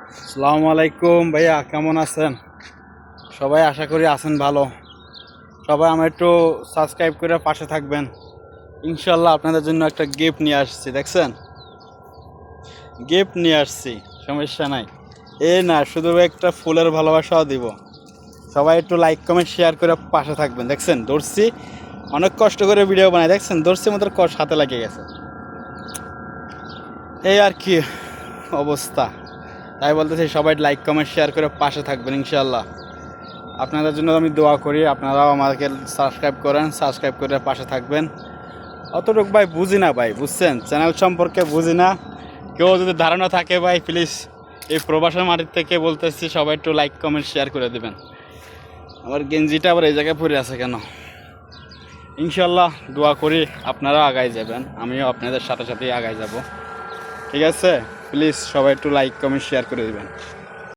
আসসালামু আলাইকুম ভাইয়া, কেমন আছেন? সবাই আশা করি আছেন ভালো। সবাই আমার একটু সাবস্ক্রাইব করে পাশে থাকবেন। ইনশাল্লাহ আপনাদের জন্য একটা গিফট নিয়ে আসছি, দেখছেন? গিফট নিয়ে আসছি, সমস্যা নাই। না, শুধু একটা ফুলের ভালোবাসাও দিব। সবাই একটু লাইক কমেন্ট শেয়ার করে পাশে থাকবেন। দেখছেন ধরছি, অনেক কষ্ট করে ভিডিও বানাই, দেখছেন ধরছি মতো হাতে লাগিয়ে গেছে। এই আর কি অবস্থা, তাই বলতেছি সবাই লাইক কমেন্ট শেয়ার করে পাশে থাকবেন ইনশাল্লাহ। আপনাদের জন্য আমি দোয়া করি, আপনারাও আমাকে সাবস্ক্রাইব করেন, সাবস্ক্রাইব করে পাশে থাকবেন। অতটুকু ভাই বুঝি না ভাই, বুঝছেন, চ্যানেল সম্পর্কে বুঝি না। কেউ যদি ধারণা থাকে ভাই প্লিজ, এই প্রবাসের মাটির থেকে বলতেছি সবাই একটু লাইক কমেন্ট শেয়ার করে দেবেন। আমার গেঞ্জিটা আবার এই জায়গায় পড়ে আছে কেন? ইনশাল্লাহ দোয়া করি আপনারাও আগায় যাবেন, আমিও আপনাদের সাথে সাথেই আগায় যাব। ঠিক আছে, প্লিজ সবাই একটু লাইক কমেন্ট শেয়ার করে দেবেন।